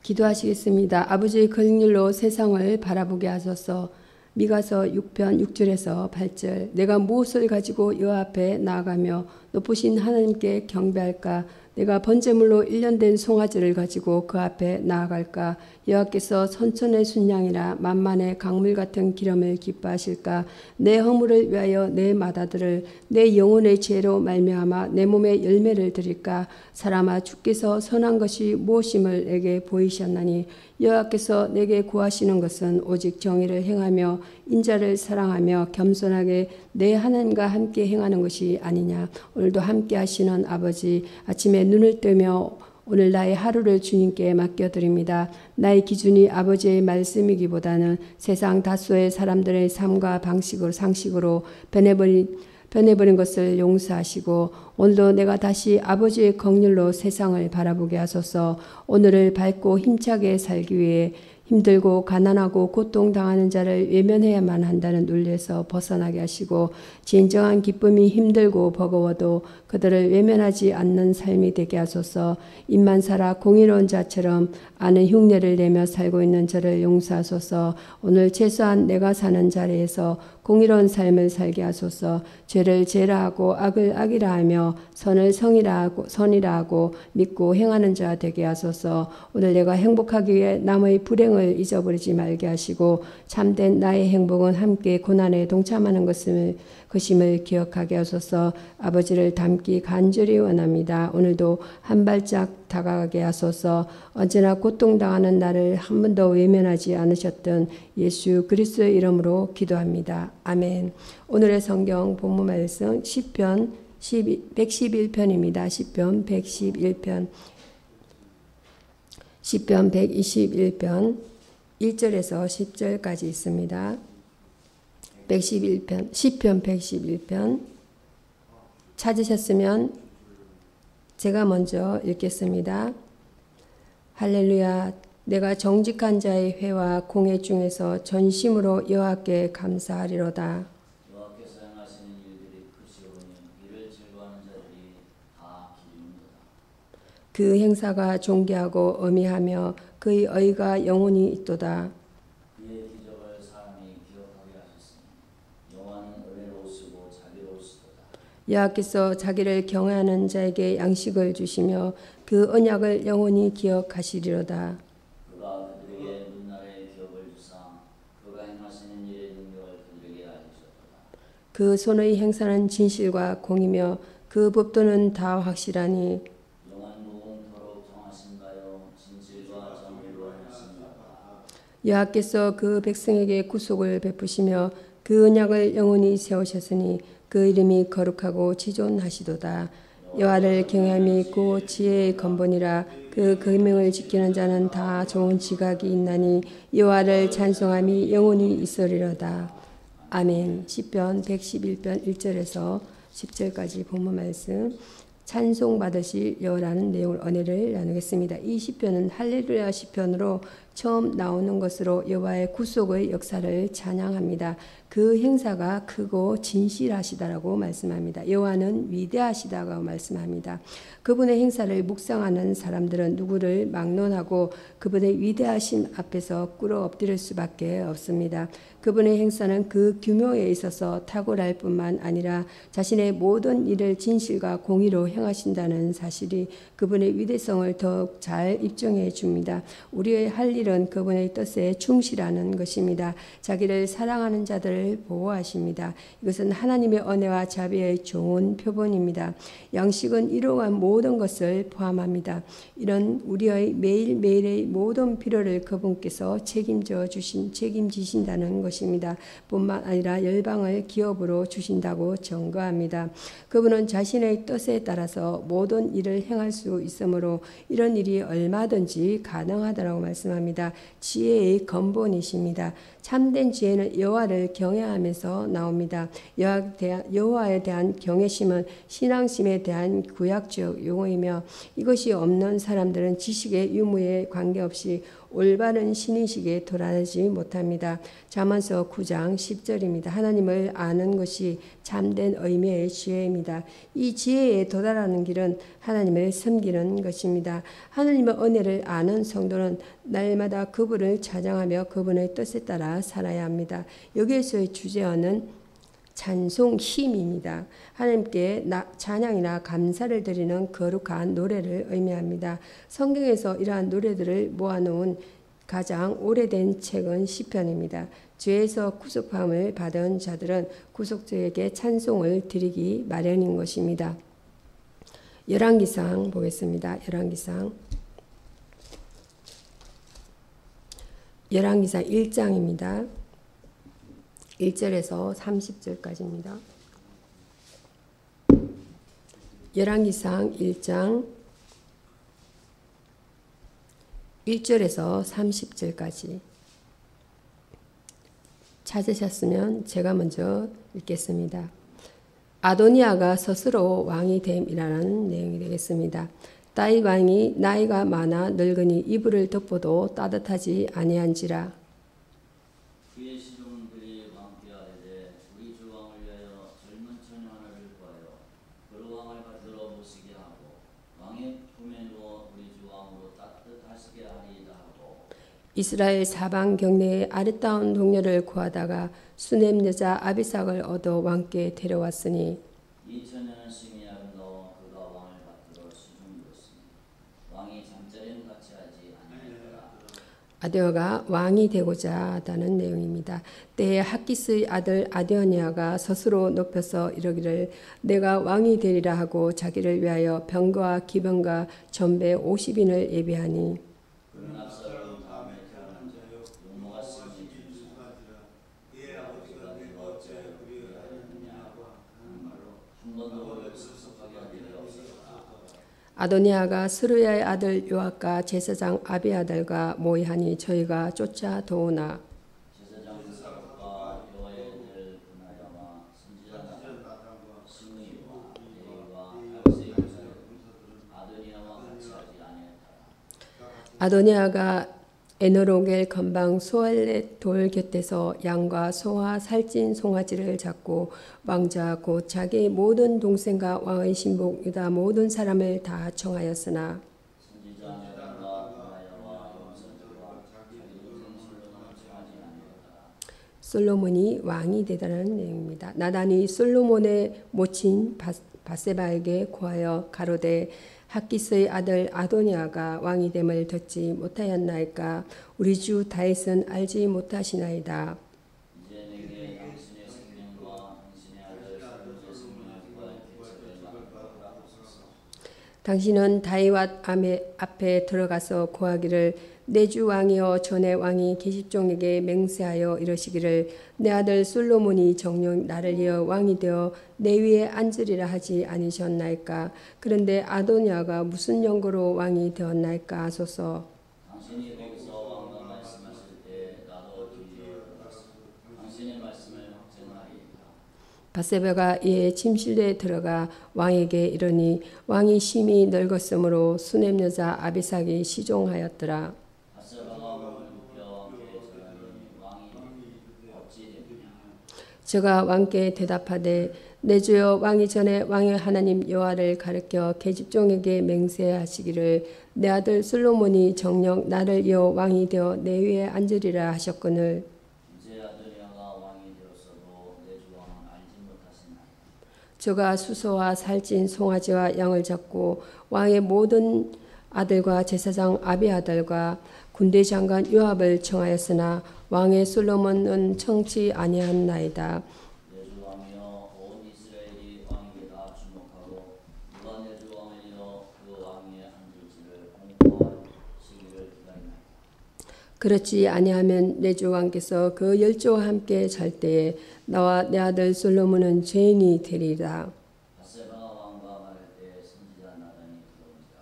기도하시겠습니다. 아버지의 긍휼로 세상을 바라보게 하소서. 미가서 6편 6절에서 8절. 내가 무엇을 가지고 여호와 앞에 나아가며 높으신 하나님께 경배할까? 내가 번제물로 1년 된 송아지를 가지고 그 앞에 나아갈까? 여호와께서 선천의 순양이라 만만의 강물 같은 기름을 기뻐하실까? 내 허물을 위하여 내 마다들을 내 영혼의 죄로 말미암아 내 몸에 열매를 드릴까? 사람아, 주께서 선한 것이 무엇임을 내게 보이셨나니 여호와께서 내게 구하시는 것은 오직 정의를 행하며 인자를 사랑하며 겸손하게 내 하나님과 함께 행하는 것이 아니냐. 오늘도 함께 하시는 아버지, 아침에 눈을 뜨며 오늘 나의 하루를 주님께 맡겨드립니다. 나의 기준이 아버지의 말씀이기보다는 세상 다수의 사람들의 삶과 상식으로 변해버린 것을 용서하시고 오늘도 내가 다시 아버지의 긍휼로 세상을 바라보게 하소서. 오늘을 밝고 힘차게 살기 위해 힘들고 가난하고 고통당하는 자를 외면해야만 한다는 논리에서 벗어나게 하시고 진정한 기쁨이 힘들고 버거워도 그들을 외면하지 않는 삶이 되게 하소서. 입만 살아 공의로운 자처럼 아는 흉내를 내며 살고 있는 저를 용서하소서. 오늘 최소한 내가 사는 자리에서 공의로운 삶을 살게 하소서. 죄를 죄라 하고 악을 악이라 하며 선을 선이라 하고 믿고 행하는 자 되게 하소서. 오늘 내가 행복하기 위해 남의 불행을 잊어버리지 말게 하시고 참된 나의 행복은 함께 고난에 동참하는 것임을 기억하게 하소서. 아버지를 닮기 간절히 원합니다. 오늘도 한 발짝 다가가게 하소서. 언제나 고통당하는 나를 한 번도 외면하지 않으셨던 예수 그리스도의 이름으로 기도합니다. 아멘. 오늘의 성경 본문 말씀 시편 111편입니다. 시편 111편. 시편 121편 1절에서 10절까지 있습니다. 111편, 시편 111편 찾으셨으면 제가 먼저 읽겠습니다. 할렐루야. 내가 정직한 자의 회와 공회 중에서 전심으로 여호와께 감사하리로다. 여호와께서 행하시는 일들이 크시오니 이를 즐거워하는 자들이 다 기름도다. 그 행사가 존귀하고 어미하며 그의 의가 영원히 있도다. 그의 기적을 사람이 기억하게 하셨으니 여호와는 은혜로우시고 자비로우시도다. 여호와께서 자기를 경외하는 자에게 양식을 주시며 그 언약을 영원히 기억하시리로다. 그가 그들에게 눈날의 기업을 주사 그가 행하시는 일의 능력을 그들에게 알리셨도다. 그 손의 행사는 진실과 공이며 그 법도는 다 확실하니 영원 무궁토록 정하신가요? 진실과 정의로 행하신도다. 여호와께서 그 백성에게 구속을 베푸시며 그 언약을 영원히 세우셨으니 그 이름이 거룩하고 지존하시도다. 여호와를 경외함이 곧 지혜의 근본이라. 그 계명을 지키는 자는 다 좋은 지각이 있나니 여호와를 찬송함이 영원히 있으리로다. 아멘. 시편 111편 1절에서 10절까지 본문 말씀 찬송 받으실 여호라는 내용을 은혜를 나누겠습니다. 이 시편은 할렐루야 시편으로 처음 나오는 것으로 여호와의 구속의 역사를 찬양합니다. 그 행사가 크고 진실하시다라고 말씀합니다. 여호와는 위대하시다고 말씀합니다. 그분의 행사를 묵상하는 사람들은 누구를 막론하고 그분의 위대하심 앞에서 꿇어 엎드릴 수밖에 없습니다. 그분의 행사는 그 규모에 있어서 탁월할 뿐만 아니라 자신의 모든 일을 진실과 공의로 행하신다는 사실이 그분의 위대성을 더욱 잘 입증해 줍니다. 우리의 할 일은 그분의 뜻에 충실하는 것입니다. 자기를 사랑하는 자들을 보호하십니다. 이것은 하나님의 은혜와 자비의 좋은 표본입니다. 양식은 일용할 모든 것을 포함합니다. 이런 우리의 매일매일의 모든 필요를 그분께서 책임지신다는 것입니다. 뿐만 아니라 열방을 기업으로 주신다고 증거합니다. 그분은 자신의 뜻에 따라서 모든 일을 행할 수 있으므로 이런 일이 얼마든지 가능하다고 말씀합니다. 지혜의 근본이십니다. 참된 지혜는 여호와를 경외하면서 나옵니다. 여호와에 대한 경외심은 신앙심에 대한 구약적 용어이며 이것이 없는 사람들은 지식의 유무에 관계없이 올바른 신의식에 도달하지 못합니다. 잠언서 9장 10절입니다. 하나님을 아는 것이 참된 의미의 지혜입니다. 이 지혜에 도달하는 길은 하나님을 섬기는 것입니다. 하나님의 은혜를 아는 성도는 날마다 그분을 찬양하며 그분의 뜻에 따라 살아야 합니다. 여기에서의 주제어는 찬송 힘입니다. 하나님께 찬양이나 감사를 드리는 거룩한 노래를 의미합니다. 성경에서 이러한 노래들을 모아놓은 가장 오래된 책은 시편입니다. 죄에서 구속함을 받은 자들은 구속주에게 찬송을 드리기 마련인 것입니다. 열왕기상 보겠습니다. 열왕기상 1장입니다. 1절에서 30절까지입니다. 열왕기상 1장 1절에서 30절까지 찾으셨으면 제가 먼저 읽겠습니다. 아도니아가 스스로 왕이 됨이라는 내용이 되겠습니다. 다윗 왕이 나이가 많아 늙으니 이불을 덮어도 따뜻하지 아니한지라. 그의 시종들이 왕께 아뢰되 우리 주 왕을 위하여 젊은 처녀 하나를 구하여 그 왕을 받들어 모시게 하고 왕의 품에 누워 우리 주 왕으로 따뜻하시게 하리이다 하고 이스라엘 사방 경내에 아름다운 동료를 구하다가 수넴 여자 아비삭을 얻어 왕께 데려왔으니 이 처녀는 심히 아름다워 그가 왕을 받들어 시종되었으니 왕이 잠자리는 같이 하지 아니하였더라. 아디오가 왕이 되고자 하다는 내용입니다. 때에 학기스의 아들 아디오니아가 스스로 높여서 이르기를 내가 왕이 되리라 하고 자기를 위하여 병거와 기병과 전배 50인을 예비하니 그는 압살롬 다음에 태어난 자요 용모가 심히 준수하라. 그의 아버지가 내가 어찌하여 그리하였느냐 하는 말로 한 번도 그를 섭섭하게 한 일이 없었다. 아도니아가 스루야의 아들 요압과 제사장 아비아달과 모이하니 저희가 쫓아 도우나 제사장 사독과 여호와의 들 분하야와 선지자 나단과 시므이와 데이와 할세의 군사들은 아도니아와 같이 하지 아니하였더라. 아도니아가 에너로겔 건방 소알렛 돌 곁에서 양과 소와 살찐 송아지를 잡고 왕자 곧 자기 모든 동생과 왕의 신복 유다 모든 사람을 다 청하였으나 선지자 나단과 분하야와 용사들과 자기 동생 솔로몬을 청하지 아니하였더라. 솔로몬이 왕이 되다는 내용입니다. 나단이 솔로몬의 모친 바세바에게 구하여 가로되 학기스의 아들 아도니아가 왕이 됨을 듣지 못하였나이까 우리 주 다윗은 알지 못하시나이다. 이제 내게 당신의 생명과 당신의 아들 솔로몬의 생명을 구할 계책을 맡기라옵소서. 당신은 다윗 앞에 들어가서 구하기를 내 주 왕이여 전에 왕이 계집종에게 맹세하여 이러시기를 내 아들 솔로몬이 정녕 나를 이어 왕이 되어 내 위에 앉으리라 하지 아니셨나이까. 그런데 아도니아가 무슨 연고로 왕이 되었나이까 하소서. 당신이 거기서 왕과 말씀하실 때 나도 뒤에 들어가서 당신의 말씀을 확증하리이다. 바세바가 이에 침실에 들어가 왕에게 이르니 왕이 심히 늙었으므로 수넴 여자 아비삭이 시종하였더라. 바세바가 몸을 눕혀 왕께 절하니 왕이 어찌 되느냐. 저가 왕께 대답하되 내 주여 왕이 전에 왕의 하나님 여호와를 가르켜 계집종에게 맹세하시기를 내 아들 솔로몬이 정녕 나를 이어 왕이 되어 내 위에 앉으리라 하셨거늘 이제 아도니아가 왕이 되었어도 내 주 왕은 알지 못하시나이다. 저가 수소와 살찐 송아지와 양을 잡고 왕의 모든 아들과 제사장 아비아달과 군대 장관 요압을 청하였으나 왕의 솔로몬은 청치 아니하였나이다. 내 주 왕이여 온 이스라엘이 왕에게 다 주목하고 누가 내 주 왕을 이어 그 왕위에 앉을지를 공포할 시기를 기다리나이다. 그렇지 아니하면 내 주 왕께서 그 열조와 함께 잘 때에 나와 내 아들 솔로몬은 죄인이 되리라. 바세바가 왕과 말할 때 선지자 나단이 들어오니라.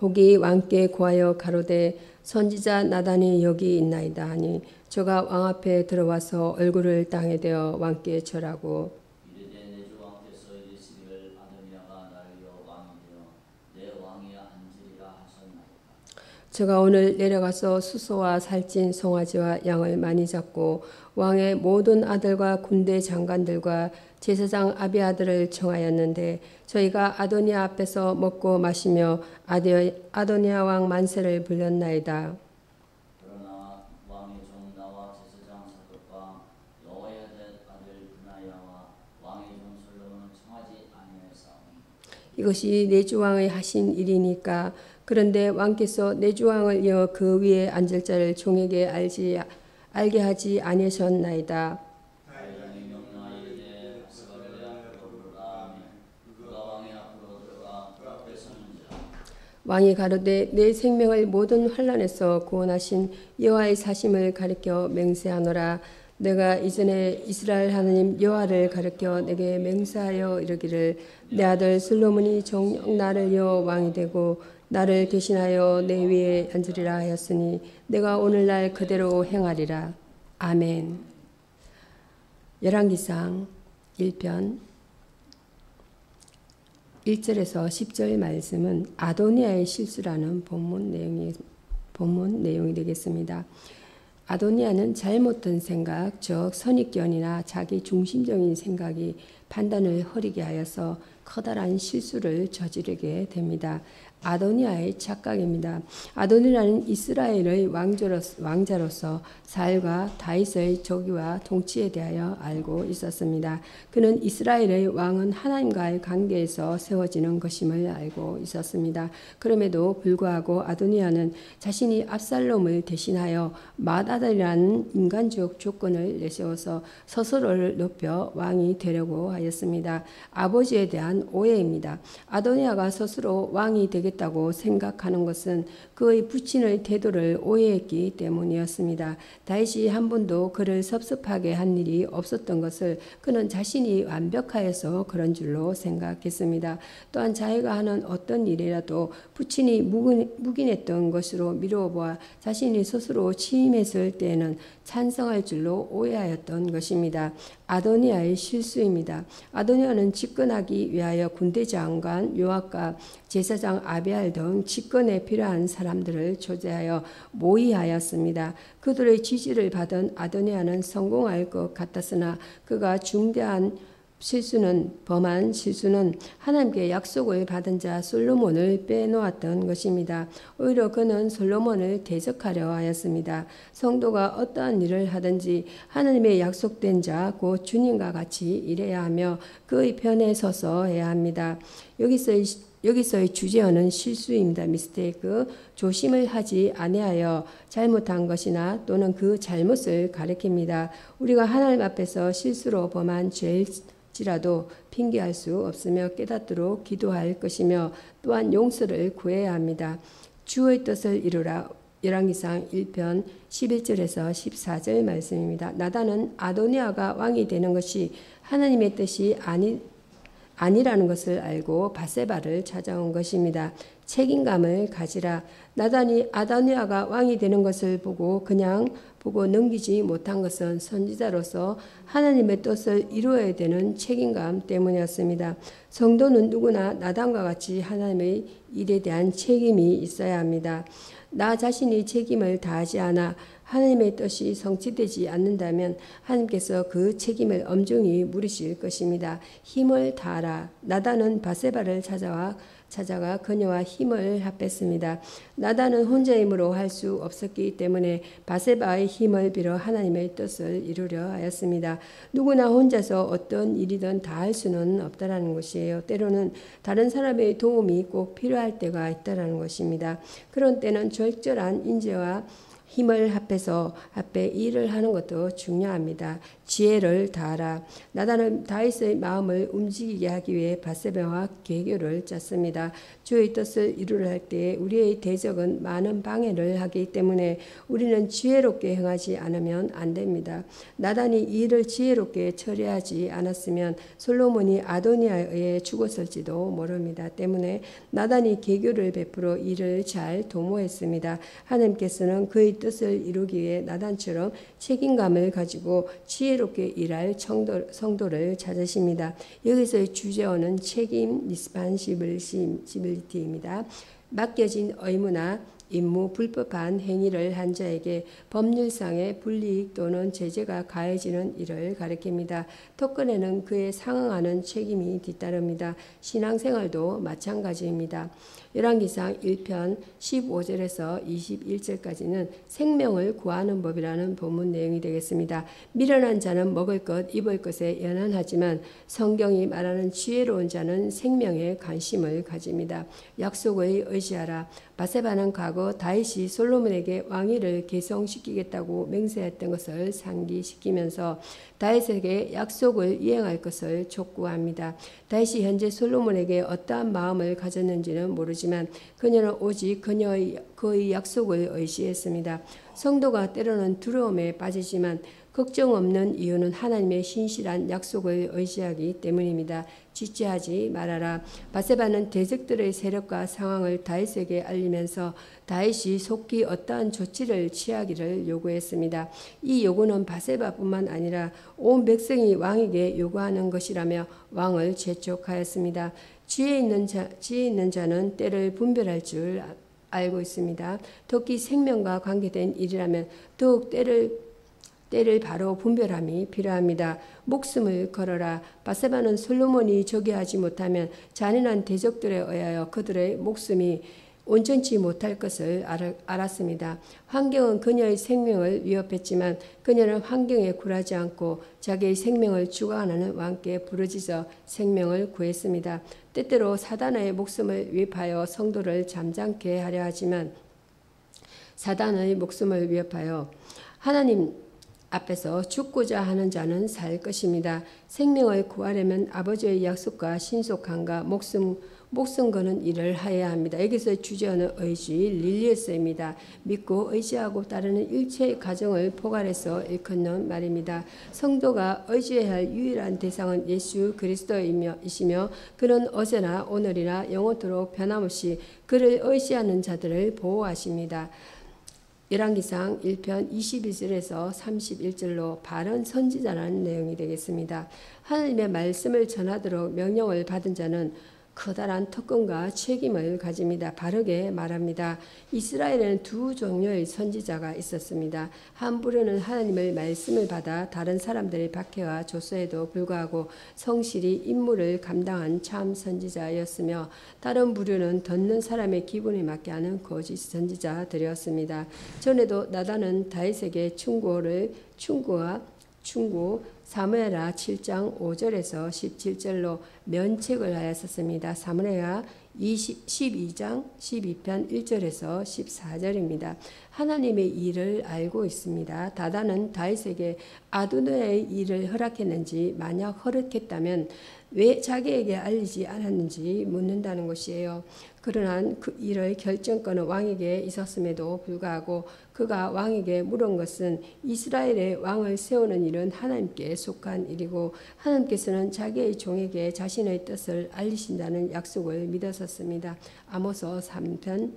혹이 왕께 구하여 가로되 선지자 나단이 여기 있나이다 하니 저가 왕 앞에 들어와서 얼굴을 땅에 대어 왕께 절하고 이르되 내 주 왕께서 이르시기를 아도니아가 나를 이어 왕이 되어 내 왕위에 앉으리라 하셨나이다. 저가 오늘 내려가서 수소와 살찐 송아지와 양을 많이 잡고 왕의 모든 아들과 군대 장관들과 제사장 아비아들을 청하였는데 저희가 아도니아 앞에서 먹고 마시며 아도니아 왕 만세를 불렸나이다. 그러나 왕의 종 나와 제사장 사독과 여호야다 아들 브나야와 왕의 종 솔로몬은 청하지 아니하였사오니 이것이 내주왕의 하신 일이니까. 그런데 왕께서 내주왕을 이어 그 위에 앉을 자를 종에게 알게 하지 아니하셨나이다. 다윗이 명령하여 이르되 바스바를 내 앞으로 부르라 하며 그가 왕의 앞으로 들어가 그 앞에 서는지라. 왕이 가로되 내 생명을 모든 환난에서 구원하신 여호와의 사심을 가리켜 맹세하노라. 내가 이전에 이스라엘 하나님 여호와를 가리켜 내게 맹세하여 이르기를 내 아들 솔로몬이 정녕 나를 이어 왕이 되고 나를 대신하여 내 위에 앉으리라 하였으니 내가 오늘날 그대로 행하리라. 아멘. 열왕기상 1편 1절에서 10절 말씀은 아도니아의 실수라는 본문 내용이 되겠습니다. 아도니아는 잘못된 생각, 즉 선입견이나 자기 중심적인 생각이 판단을 흐리게 하여서 커다란 실수를 저지르게 됩니다. 아도니아의 착각입니다. 아도니아는 이스라엘의 왕자로서 사울과 다윗의 조기와 통치에 대하여 알고 있었습니다. 그는 이스라엘의 왕은 하나님과의 관계에서 세워지는 것임을 알고 있었습니다. 그럼에도 불구하고 아도니아는 자신이 압살롬을 대신하여 맏아들이라는 인간적 조건을 내세워서 스스로를 높여 왕이 되려고 하였습니다. 아버지에 대한 오해입니다. 아도니아가 스스로 왕이 되겠다고 생각하는 것은 그의 부친의 태도를 오해했기 때문이었습니다. 다윗이 한 번도 그를 섭섭하게 한 일이 없었던 것을 그는 자신이 완벽하여서 그런 줄로 생각했습니다. 또한 자기가 하는 어떤 일이라도 부친이 묵인했던 것으로 미루어 보아 자신이 스스로 취임했을 때에는 찬성할 줄로 오해하였던 것입니다. 아도니아의 실수입니다. 아도니아는 집권하기 위하여 군대 장관 요압과 제사장 아비알 등 집권에 필요한 사람들을 초대하여 모의하였습니다. 그들의 지지를 받은 아도니아는 성공할 것 같았으나 그가 범한 실수는 하나님께 약속을 받은 자 솔로몬을 빼놓았던 것입니다. 오히려 그는 솔로몬을 대적하려 하였습니다. 성도가 어떠한 일을 하든지 하나님의 약속된 자 곧 주님과 같이 일해야 하며 그의 편에 서서 해야 합니다. 여기서의 주제어는 실수입니다. 미스테이크, 조심을 하지 아니하여 잘못한 것이나 또는 그 잘못을 가리킵니다. 우리가 하나님 앞에서 실수로 범한 죄일지라도 핑계할 수 없으며 깨닫도록 기도할 것이며 또한 용서를 구해야 합니다. 주의 뜻을 이루라. 열왕기상 1편 11절에서 14절 말씀입니다. 나단은 아도니아가 왕이 되는 것이 하나님의 뜻이 아니라는 것을 알고 바세바를 찾아온 것입니다. 책임감을 가지라. 나단이 아도니아가 왕이 되는 것을 보고 그냥 보고 넘기지 못한 것은 선지자로서 하나님의 뜻을 이루어야 되는 책임감 때문이었습니다. 성도는 누구나 나단과 같이 하나님의 일에 대한 책임이 있어야 합니다. 나 자신이 책임을 다하지 않아 하나님의 뜻이 성취되지 않는다면 하나님께서 그 책임을 엄중히 물으실 것입니다. 힘을 다하라. 나단은 바세바를 찾아가 그녀와 힘을 합했습니다. 나단은 혼자 힘으로 할 수 없었기 때문에 바세바의 힘을 빌어 하나님의 뜻을 이루려 하였습니다. 누구나 혼자서 어떤 일이든 다 할 수는 없다라는 것이에요. 때로는 다른 사람의 도움이 꼭 필요할 때가 있다라는 것입니다. 그런 때는 적절한 인재와 힘을 합해 일을 하는 것도 중요합니다. 지혜를 다하라. 나단은 다윗의 마음을 움직이게 하기 위해 바세바와 계교를 짰습니다. 주의 뜻을 이루려 할 때 우리의 대적은 많은 방해를 하기 때문에 우리는 지혜롭게 행하지 않으면 안 됩니다. 나단이 이 일을 지혜롭게 처리하지 않았으면 솔로몬이 아도니아에 의해 죽었을지도 모릅니다. 때문에 나단이 계교를 베풀어 일을 잘 도모했습니다. 하나님께서는 그의 뜻을 이루기 위해 나단처럼 책임감을 가지고 지혜롭게 일할 성도를 찾으십니다. 여기서의 주제어는 책임, 리스판시빌리티입니다. 맡겨진 의무나 임무 불법한 행위를 한 자에게 법률상의 불이익 또는 제재가 가해지는 일을 가리킵니다. 특권에는 그에 상응하는 책임이 뒤따릅니다. 신앙생활도 마찬가지입니다. 열왕기상 1편 15절에서 21절까지는 생명을 구하는 법이라는 본문 내용이 되겠습니다. 미련한 자는 먹을 것, 입을 것에 연연하지만 성경이 말하는 지혜로운 자는 생명에 관심을 가집니다. 약속을 의지하라. 바세바는 과거 다윗이 솔로몬에게 왕위를 계승시키겠다고 맹세했던 것을 상기시키면서 다윗에게 약속을 이행할 것을 촉구합니다. 다윗이 현재 솔로몬에게 어떠한 마음을 가졌는지는 모르지만 그녀는 오직 그의 약속을 의지했습니다. 성도가 때로는 두려움에 빠지지만 걱정 없는 이유는 하나님의 신실한 약속을 의지하기 때문입니다. 지체하지 말아라. 바세바는 대적들의 세력과 상황을 다윗에게 알리면서 다윗이 속히 어떠한 조치를 취하기를 요구했습니다. 이 요구는 바세바뿐만 아니라 온 백성이 왕에게 요구하는 것이라며 왕을 재촉하였습니다. 지혜 있는 자는 때를 분별할 줄 알고 있습니다. 특히 생명과 관계된 일이라면 더욱 때를 바로 분별함이 필요합니다. 목숨을 걸어라. 바세바는 솔로몬이 저기하지 못하면 잔인한 대적들에 의하여 그들의 목숨이 온전치 못할 것을 알았습니다. 환경은 그녀의 생명을 위협했지만 그녀는 환경에 굴하지 않고 자기의 생명을 주관하는 왕께 부르짖어 생명을 구했습니다. 때때로 사단의 목숨을 위협하여 성도를 잠잠케 하려 하지만 사단의 목숨을 위협하여 하나님 앞에서 죽고자 하는 자는 살 것입니다. 생명을 구하려면 아버지의 약속과 신속함과 목숨 거는 일을 하여야 합니다. 여기서 주제어는 의지, 릴리에스입니다. 믿고 의지하고 따르는 일체의 가정을 포괄해서 일컫는 말입니다. 성도가 의지해야 할 유일한 대상은 예수 그리스도이시며 그는 어제나 오늘이나 영원토록 변함없이 그를 의지하는 자들을 보호하십니다. 열왕기상 1편 22절에서 31절로 바른 선지자라는 내용이 되겠습니다. 하나님의 말씀을 전하도록 명령을 받은 자는 커다란 특권과 책임을 가집니다. 바르게 말합니다. 이스라엘에는 두 종류의 선지자가 있었습니다. 한 부류는 하나님의 말씀을 받아 다른 사람들의 박해와 조소에도 불구하고 성실히 임무를 감당한 참 선지자였으며 다른 부류는 듣는 사람의 기분에 맞게 하는 거짓 선지자들이었습니다. 전에도 나단은 다윗에게 충고 사무엘하 7장 5절에서 17절로 면책을 하였었습니다. 사무엘하 12장 12편 1절에서 14절입니다. 하나님의 일을 알고 있습니다. 다단은 다윗에게 아도니아의 일을 허락했는지 만약 허락했다면 왜 자기에게 알리지 않았는지 묻는다는 것이에요. 그러나 그 일의 결정권은 왕에게 있었음에도 불구하고 그가 왕에게 물은 것은 이스라엘의 왕을 세우는 일은 하나님께 속한 일이고 하나님께서는 자기의 종에게 자신의 뜻을 알리신다는 약속을 믿었었습니다. 아모스 3편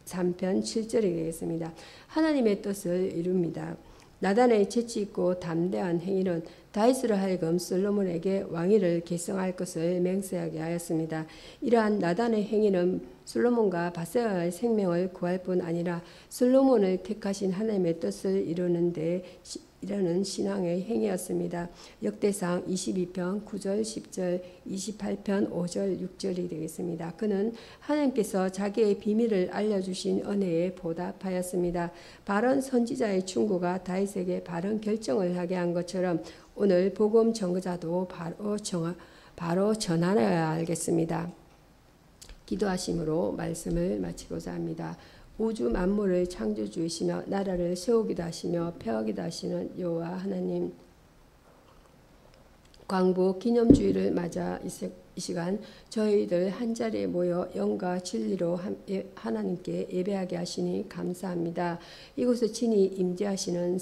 7절이 되겠습니다. 하나님의 뜻을 이룹니다. 나단의 재치있고 담대한 행위는 다윗으로 하여금 솔로몬에게 왕위를 계승할 것을 맹세하게 하였습니다. 이러한 나단의 행위는 솔로몬과 바세바의 생명을 구할 뿐 아니라 솔로몬을 택하신 하나님의 뜻을 이루는 신앙의 행위였습니다. 역대상 22편 9절 10절 28편 5절 6절이 되겠습니다. 그는 하나님께서 자기의 비밀을 알려주신 은혜에 보답하였습니다. 바른 선지자의 충고가 다윗에게 바른 결정을 하게 한 것처럼 오늘 복음 전거자도 바로 전하여야 알겠습니다. 기도하심으로 말씀을 마치고자 합니다. 우주 만물을 창조주이시며 나라를 세우기도 하시며 펴기도 하시는 여호와 하나님, 광복 기념주의를 맞아 이 시간 저희들 한자리에 모여 영과 진리로 하나님께 예배하게 하시니 감사합니다. 이곳에 친히 임재하시는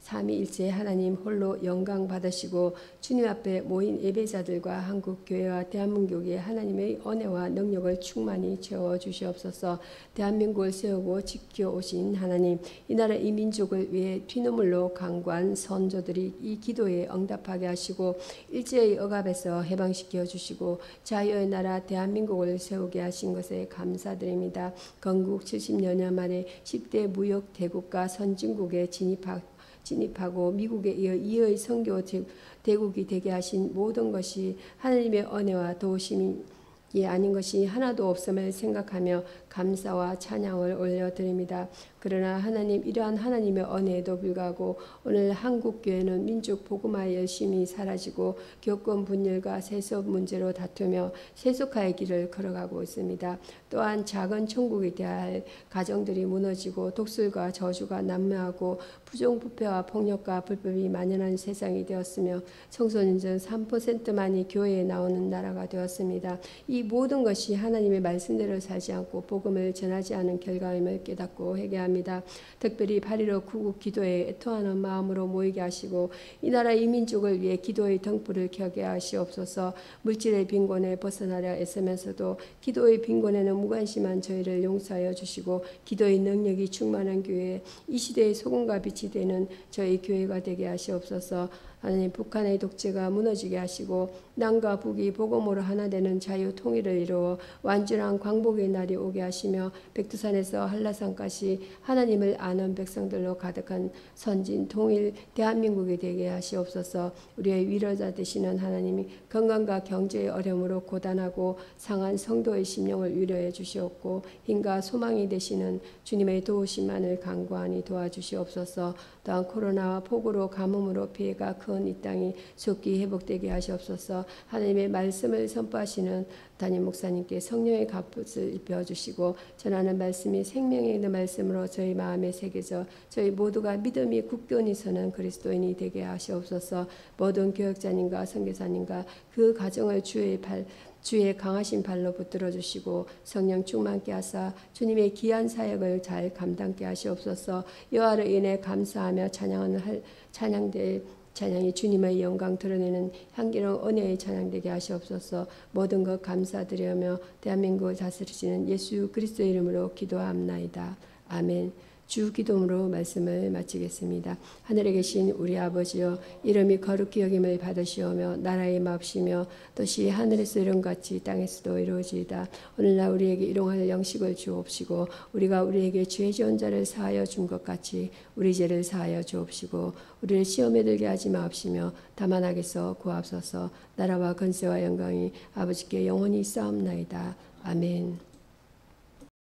삼위일체 하나님 홀로 영광 받으시고 주님 앞에 모인 예배자들과 한국교회와 대한민국의 하나님의 은혜와 능력을 충만히 채워 주시옵소서. 대한민국을 세우고 지켜오신 하나님, 이 나라 이 민족을 위해 피눈물로 간구한 선조들이 이 기도에 응답하게 하시고 일제의 억압에서 해방시켜 주시고 자유의 나라 대한민국을 세우게 하신 것에 감사드립니다. 건국 70년 만에 10대 무역 대국가 선진국에 진입하고 미국에 이어 2의 선교 대국이 되게 하신 모든 것이 하나님의 은혜와 도우심이 아닌 것이 하나도 없음을 생각하며 감사와 찬양을 올려드립니다. 그러나 하나님, 이러한 하나님의 은혜에도 불구하고 오늘 한국교회는 민족 복음화에 열심히 사라지고 교권 분열과 세속 문제로 다투며 세속화의 길을 걸어가고 있습니다. 또한 작은 천국에 대한 가정들이 무너지고 독술과 저주가 난무하고 부정부패와 폭력과 불법이 만연한 세상이 되었으며 청소년 중 3%만이 교회에 나오는 나라가 되었습니다. 이 모든 것이 하나님의 말씀대로 살지 않고 복음을 전하지 않은 결과임을 깨닫고 회개합니다. 특별히 8.15 구국 기도에 애통하는 마음으로 모이게 하시고 이 나라 이 민족을 위해 기도의 등불을 켜게 하시옵소서. 물질의 빈곤에 벗어나려 애쓰면서도 기도의 빈곤에는 무관심한 저희를 용서하여 주시고 기도의 능력이 충만한 교회, 이 시대의 소금과 빛이 되는 저희 교회가 되게 하시옵소서. 하나님, 북한의 독재가 무너지게 하시고 남과 북이 복음으로 하나 되는 자유 통일을 이루어 완전한 광복의 날이 오게 하시며 백두산에서 한라산까지 하나님을 아는 백성들로 가득한 선진 통일 대한민국이 되게 하시옵소서. 우리의 위로자 되시는 하나님이 건강과 경제의 어려움으로 고단하고 상한 성도의 심령을 위로해 주시옵고 힘과 소망이 되시는 주님의 도우심만을 간구하니 도와주시옵소서. 또한 코로나와 폭우로 가뭄으로 피해가 큰 이 땅이 속히 회복되게 하시옵소서. 하나님의 말씀을 선포하시는 담임 목사님께 성령의 갑옷을 입혀주시고 전하는 말씀이 생명의 있는 말씀으로 저희 마음에 새겨져 저희 모두가 믿음이 굳건히 서는 그리스도인이 되게 하시옵소서. 모든 교역자님과 선교사님과 그 가정을 주의 강하신 발로 붙들어 주시고 성령 충만케 하사 주님의 귀한 사역을 잘 감당케 하시옵소서. 여호와로 인해 감사하며 찬양이 주님의 영광 드러내는 향기로운 은혜의 찬양되게 하시옵소서. 모든 것 감사드리며 대한민국을 다스리시는 예수 그리스도의 이름으로 기도합나이다. 아멘. 주 기도문으로 말씀을 마치겠습니다. 하늘에 계신 우리 아버지여, 이름이 거룩히 여김을 받으시오며 나라의 마옵시며 뜻이 하늘에서 이룬같이 땅에서도 이루어지이다. 오늘날 우리에게 일용할 양식을 주옵시고 우리가 우리에게 죄 지은 자를 사하여 준 것 같이 우리 죄를 사하여 주옵시고 우리를 시험에 들게 하지 마옵시며 다만 악에서 구하옵소서. 나라와 권세와 영광이 아버지께 영원히 있사옵나이다. 아멘.